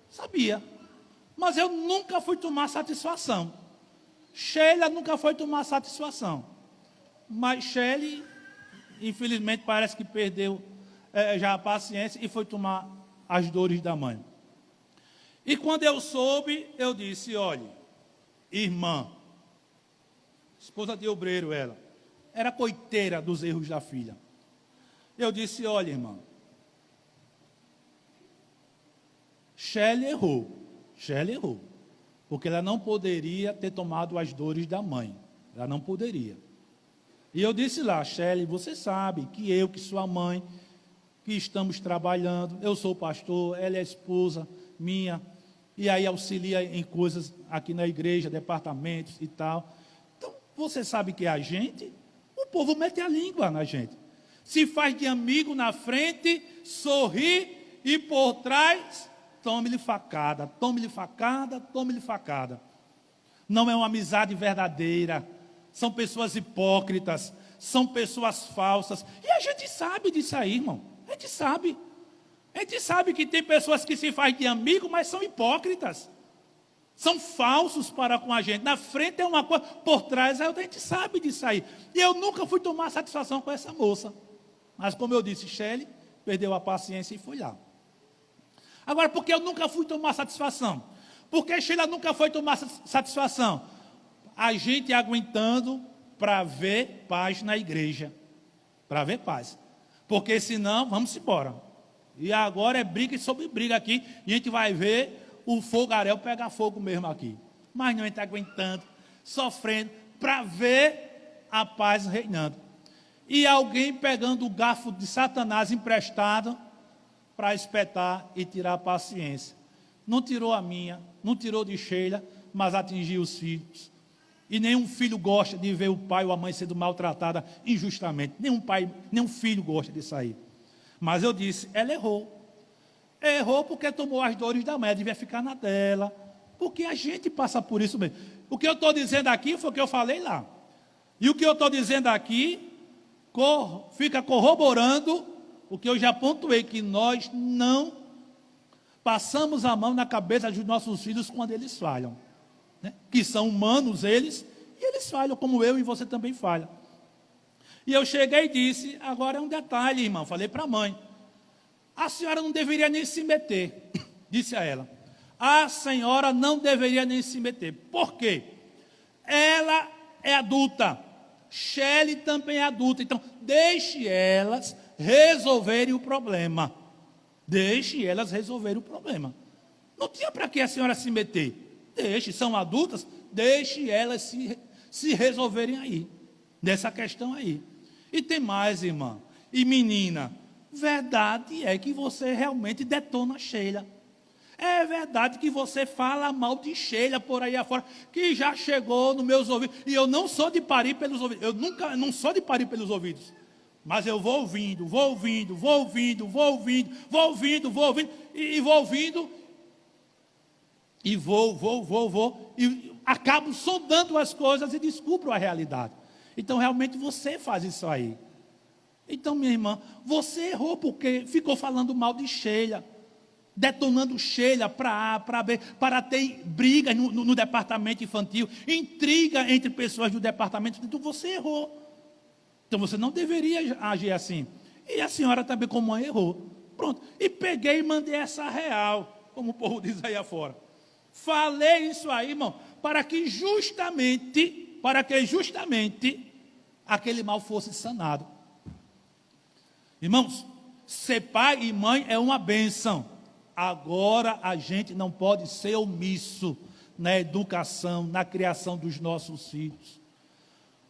Sabia. Mas eu nunca fui tomar satisfação. Sheila nunca foi tomar satisfação. Mas Shelley, infelizmente, parece que perdeu já a paciência e foi tomar as dores da mãe. E quando eu soube, eu disse, olhe, irmã, esposa de obreiro ela, era coiteira dos erros da filha. Eu disse, olha, irmã, Shelley errou, porque ela não poderia ter tomado as dores da mãe, ela não poderia. E eu disse lá, Shelley, você sabe que eu, que sua mãe, que estamos trabalhando, eu sou pastor, ela é esposa minha, e aí auxilia em coisas aqui na igreja, departamentos e tal. Então, você sabe que a gente, o povo mete a língua na gente. Se faz de amigo na frente, sorri e por trás, tome-lhe facada, tome-lhe facada, tome-lhe facada. Não é uma amizade verdadeira, são pessoas hipócritas, são pessoas falsas, e a gente sabe disso aí, irmão. A gente sabe que tem pessoas que se fazem de amigo, mas são hipócritas. São falsos para com a gente. Na frente é uma coisa, por trás é outra. A gente sabe disso aí. E eu nunca fui tomar satisfação com essa moça. Mas como eu disse, Shelley perdeu a paciência e foi lá. Agora, por que eu nunca fui tomar satisfação? Porque Sheila nunca foi tomar satisfação. A gente aguentando para ver paz na igreja. Para ver paz. Porque senão, vamos embora. E agora é briga sobre briga aqui. E a gente vai ver o fogaréu pegar fogo mesmo aqui. Mas não, a gente está aguentando, sofrendo, para ver a paz reinando. E alguém pegando o garfo de Satanás emprestado para espetar e tirar a paciência. Não tirou a minha, não tirou de Sheila, mas atingiu os filhos. E nenhum filho gosta de ver o pai ou a mãe sendo maltratada injustamente. Nenhum pai, nenhum filho gosta disso aí. Mas eu disse, ela errou. Errou porque tomou as dores da mãe, devia ficar na dela. Porque a gente passa por isso mesmo. O que eu estou dizendo aqui foi o que eu falei lá. E o que eu estou dizendo aqui fica corroborando o que eu já pontuei, que nós não passamos a mão na cabeça dos nossos filhos quando eles falham. Né? Que são humanos eles, e eles falham, como eu e você também falha. E eu cheguei e disse, agora é um detalhe, irmão, falei para a mãe, a senhora não deveria nem se meter, disse a ela, a senhora não deveria nem se meter, por quê? Ela é adulta, Shelley também é adulta, então deixe elas resolverem o problema, não tinha para que a senhora se meter. Deixe, são adultas, deixe elas se resolverem aí, nessa questão aí. E tem mais, irmã, e menina, verdade é que você realmente detona Sheila. É verdade que você fala mal de Sheila por aí afora, que já chegou nos meus ouvidos. E eu não sou de parir pelos ouvidos. Eu nunca, não sou de parir pelos ouvidos. Mas eu vou ouvindo, vou ouvindo, vou ouvindo, vou ouvindo, vou ouvindo, vou ouvindo, e vou ouvindo, e vou, e acabo sondando as coisas e descubro a realidade. Então, realmente, você faz isso aí. Então, minha irmã, você errou porque ficou falando mal de Sheila, detonando Sheila para A, para B, para ter brigas no departamento infantil, intriga entre pessoas do departamento. Então, você errou. Então, você não deveria agir assim. E a senhora também, como mãe, errou. Pronto. E peguei e mandei essa real, como o povo diz aí afora. Falei isso aí, irmão, para que justamente aquele mal fosse sanado. Irmãos, ser pai e mãe é uma bênção. Agora a gente não pode ser omisso na educação, na criação dos nossos filhos.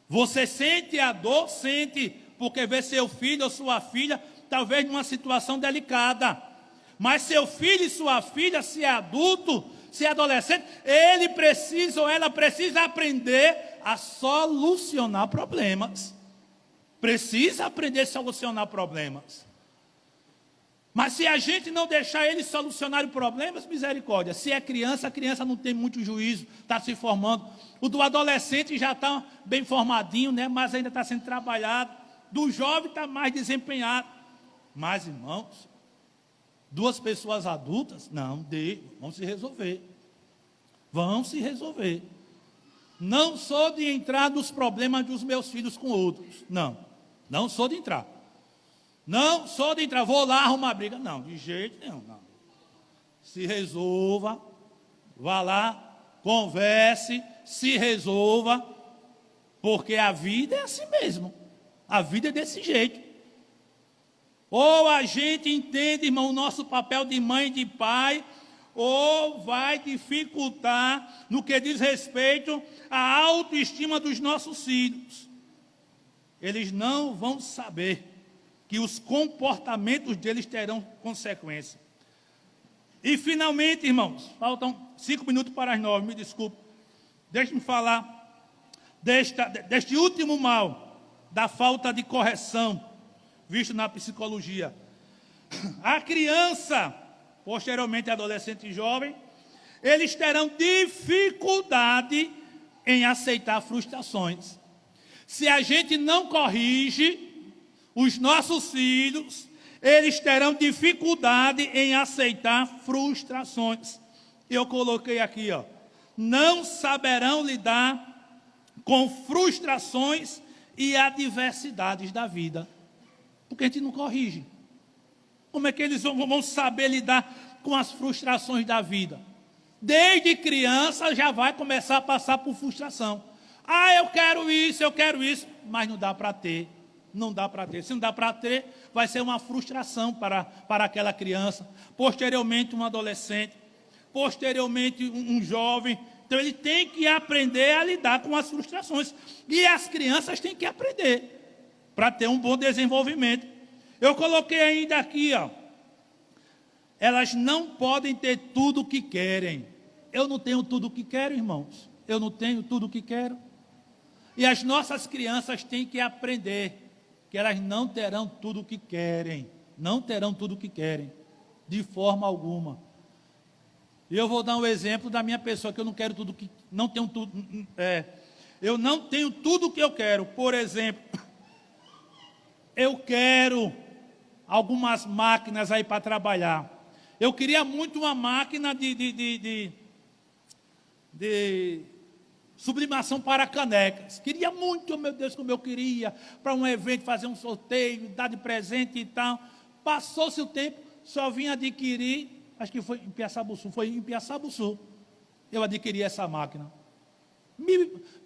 Você sente a dor? Sente, porque vê seu filho ou sua filha, talvez numa situação delicada. Mas seu filho e sua filha, se é adulto, se é adolescente, ele precisa ou ela precisa aprender a solucionar problemas. Precisa aprender a solucionar problemas. Mas se a gente não deixar eles solucionarem problemas, misericórdia. Se é criança, a criança não tem muito juízo, está se formando. O do adolescente já está bem formadinho, né? Mas ainda está sendo trabalhado. Do jovem está mais desempenhado. Mas, irmãos, duas pessoas adultas, não, vão se resolver. Vão se resolver. Não sou de entrar nos problemas dos meus filhos com outros. Não sou de entrar. Não sou de entrar, vou lá arrumar briga. Não, de jeito nenhum. Não. Se resolva, vá lá, converse, se resolva, porque a vida é assim mesmo. A vida é desse jeito. Ou a gente entende, irmão, o nosso papel de mãe e de pai, ou vai dificultar no que diz respeito à autoestima dos nossos filhos. Eles não vão saber que os comportamentos deles terão consequência. E finalmente, irmãos, faltam 5 minutos para as 9, me desculpe. Deixe-me falar deste último mal, da falta de correção, visto na psicologia. A criança, posteriormente adolescente e jovem, eles terão dificuldade em aceitar frustrações. Se a gente não corrige, os nossos filhos, eles terão dificuldade em aceitar frustrações. Eu coloquei aqui, não saberão lidar com frustrações e adversidades da vida. Porque a gente não corrige. Como é que eles vão saber lidar com as frustrações da vida? Desde criança já vai começar a passar por frustração. Eu quero isso, mas não dá para ter. Não dá para ter. Se não dá para ter, vai ser uma frustração para aquela criança. Posteriormente, um adolescente. Posteriormente, um jovem. Então, ele tem que aprender a lidar com as frustrações. E as crianças têm que aprender para ter um bom desenvolvimento. Eu coloquei ainda aqui, elas não podem ter tudo o que querem. Eu não tenho tudo o que quero, irmãos. Eu não tenho tudo o que quero. E as nossas crianças têm que aprender que elas não terão tudo o que querem. Não terão tudo o que querem, de forma alguma. E eu vou dar um exemplo da minha pessoa, que eu não quero tudo que... Não tenho tudo... eu não tenho tudo o que eu quero. Por exemplo, eu quero algumas máquinas aí para trabalhar. Eu queria muito uma máquina de sublimação para canecas. Queria muito, meu Deus, como eu queria, para um evento, fazer um sorteio, dar de presente e tal. Passou-se o tempo, só vim adquirir, acho que foi em Piaçabuçu, eu adquiri essa máquina.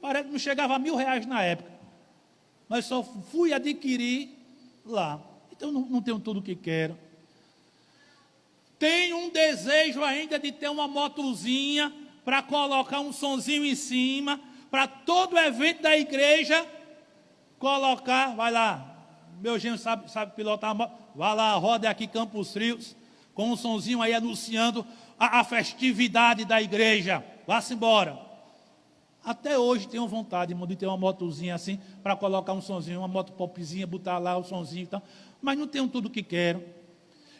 Parece que não chegava a R$1.000 na época, mas só fui adquirir lá. Então não tenho tudo o que quero. Tenho um desejo ainda de ter uma motozinha, para colocar um sonzinho em cima, para todo evento da igreja, colocar, vai lá, meu genro sabe pilotar a moto, vai lá, roda aqui Campos Frios, com um sonzinho aí anunciando a festividade da igreja. Vá-se embora. Até hoje tenho vontade, irmão, de ter uma motozinha assim, para colocar um sonzinho, uma moto popzinha, botar lá o sonzinho e tal. Mas não tenho tudo o que quero.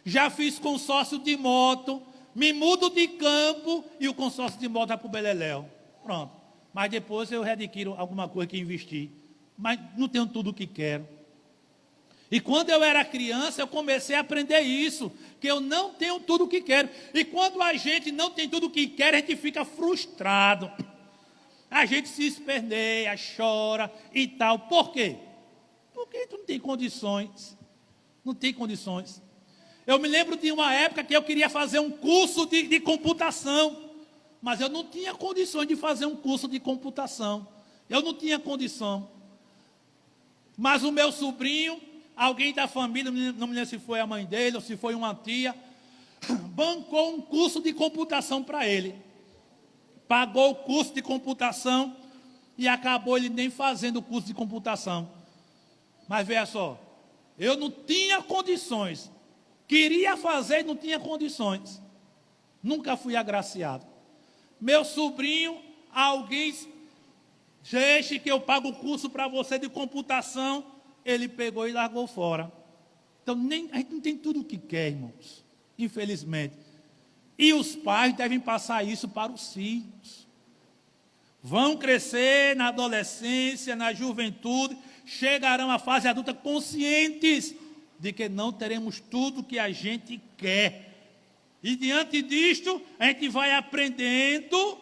Já fiz consórcio de moto, me mudo de campo e o consórcio de moto vai para o beleléu. Pronto. Mas depois eu readquiro alguma coisa que investi. Mas não tenho tudo o que quero. E quando eu era criança, eu comecei a aprender isso, que eu não tenho tudo o que quero. E quando a gente não tem tudo o que quer, a gente fica frustrado. A gente se esperneia, chora e tal. Por quê? Porque tu não tem condições. Não tem condições. Eu me lembro de uma época que eu queria fazer um curso de computação, mas eu não tinha condições de fazer um curso de computação. Eu não tinha condição. Mas o meu sobrinho, alguém da família, não me lembro se foi a mãe dele ou se foi uma tia, bancou um curso de computação para ele. Pagou o curso de computação e acabou ele nem fazendo o curso de computação. Mas veja só, eu não tinha condições. Queria fazer e não tinha condições. Nunca fui agraciado. Meu sobrinho, alguém, deixe que eu pago o curso para você de computação, ele pegou e largou fora. Então, a gente não tem tudo o que quer, irmãos. Infelizmente. E os pais devem passar isso para os filhos. Vão crescer na adolescência, na juventude, chegarão à fase adulta conscientes de que não teremos tudo o que a gente quer. E diante disto, a gente vai aprendendo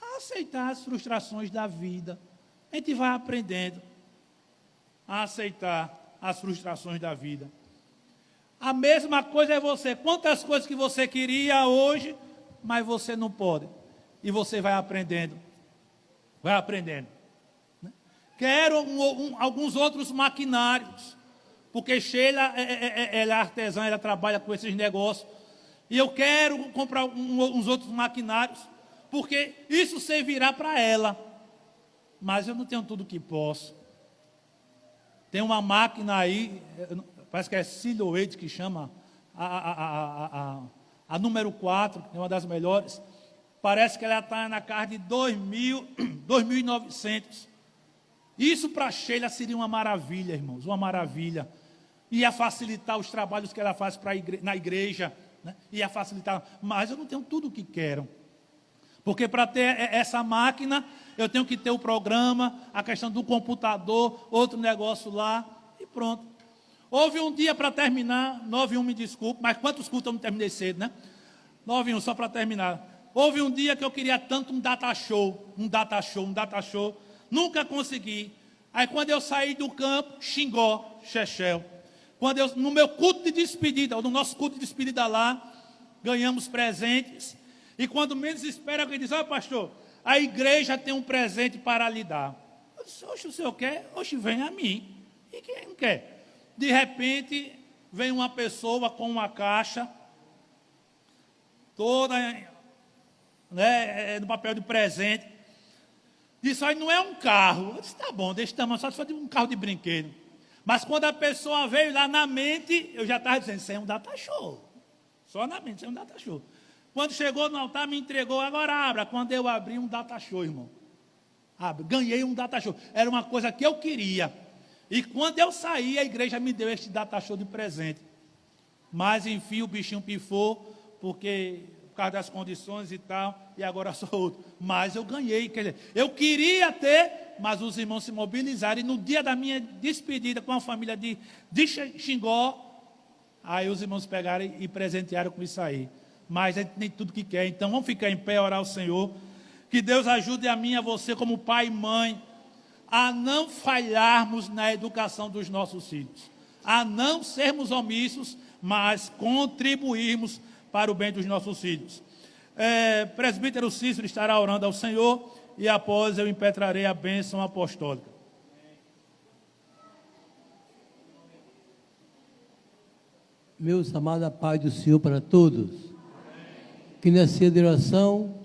a aceitar as frustrações da vida. A gente vai aprendendo a aceitar as frustrações da vida. A mesma coisa é você. Quantas coisas que você queria hoje, mas você não pode. E você vai aprendendo. Vai aprendendo. Quero alguns outros maquinários. Porque Sheila, ela é artesã, ela trabalha com esses negócios. E eu quero comprar uns outros maquinários. Porque isso servirá para ela. Mas eu não tenho tudo que posso. Tem uma máquina aí, parece que é Silhouette que chama, a número 4, que é uma das melhores. Parece que ela está na casa de 2.900. Isso para a Sheila seria uma maravilha, irmãos, uma maravilha. Ia facilitar os trabalhos que ela faz na igreja, né? Ia facilitar, mas eu não tenho tudo o que quero. Porque para ter essa máquina, eu tenho que ter o programa, a questão do computador, outro negócio lá, e pronto. Houve um dia para terminar, 9-1, me desculpe, mas quantos cultos eu não terminei cedo, né? 9-1, só para terminar. Houve um dia que eu queria tanto um data show, nunca consegui. Aí quando eu saí do campo, Xingó, Chechel. No meu culto de despedida, no nosso culto de despedida lá, ganhamos presentes. E quando menos espera, alguém diz: pastor, a igreja tem um presente para lhe dar. Eu disse: oxe, o senhor quer? Oxe, vem a mim. E quem não quer? De repente, vem uma pessoa com uma caixa, toda, no papel de presente. Disse: aí não é um carro. Eu disse: tá bom, deixa tamanho, só se for um carro de brinquedo. Mas quando a pessoa veio lá na mente, eu já estava dizendo: isso é um data show. Só na mente, isso é um data show. Quando chegou no altar, me entregou, agora abra. Quando eu abri, um data show, irmão. Ganhei um data show. Era uma coisa que eu queria. E quando eu saí, a igreja me deu este data show de presente. Mas, enfim, o bichinho pifou, por causa das condições e tal, e agora sou outro. Mas eu ganhei, quer dizer, eu queria ter, mas os irmãos se mobilizaram. E no dia da minha despedida com a família de Xingó, aí os irmãos pegaram e presentearam com isso aí. Mas a gente nem tudo que quer. Então vamos ficar em pé, orar ao Senhor. Que Deus ajude a mim e a você, como pai e mãe, a não falharmos na educação dos nossos filhos. A não sermos omissos, mas contribuirmos para o bem dos nossos filhos. Presbítero Cícero estará orando ao Senhor e após eu impetrarei a bênção apostólica. Meus amados, paz do Senhor para todos. Que nessa de oração,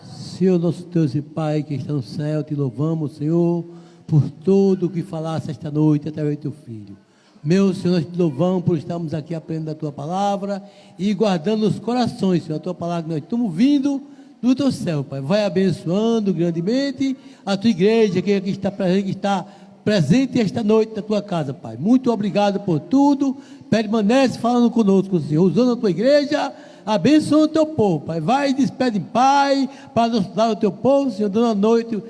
Senhor nosso Deus e Pai que está no céu, te louvamos, Senhor, por tudo o que falaste esta noite através do teu Filho. Meu Senhor, nós te louvamos por estarmos aqui aprendendo a Tua palavra e guardando os corações, Senhor, a Tua palavra que nós estamos vindo do Teu céu, Pai. Vai abençoando grandemente a Tua igreja, que aqui está presente esta noite na Tua casa, Pai. Muito obrigado por tudo. Permanece falando conosco, Senhor, usando a Tua igreja, abençoa o Teu povo, Pai. Vai e despede em Pai, para nos dar o Teu povo, Senhor, dando a noite,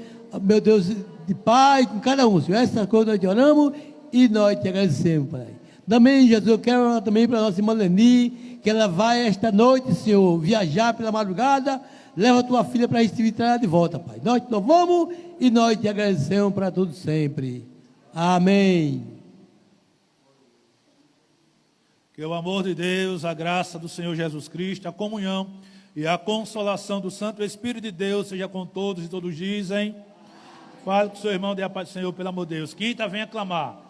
meu Deus, de Pai com cada um, Senhor. Essa coisa nós te oramos e nós te agradecemos, Pai. Também, Jesus, eu quero orar também para a nossa irmã Leni, que ela vai esta noite, Senhor, viajar pela madrugada. Leva a tua filha para a gente trazer de volta, Pai. Nós te louvamos e nós te agradecemos para tudo sempre. Amém. Que o amor de Deus, a graça do Senhor Jesus Cristo, a comunhão e a consolação do Santo Espírito de Deus seja com todos e todos dizem. Fale com o seu irmão, dê a paz do Senhor, pelo amor de Deus. Quinta, venha clamar.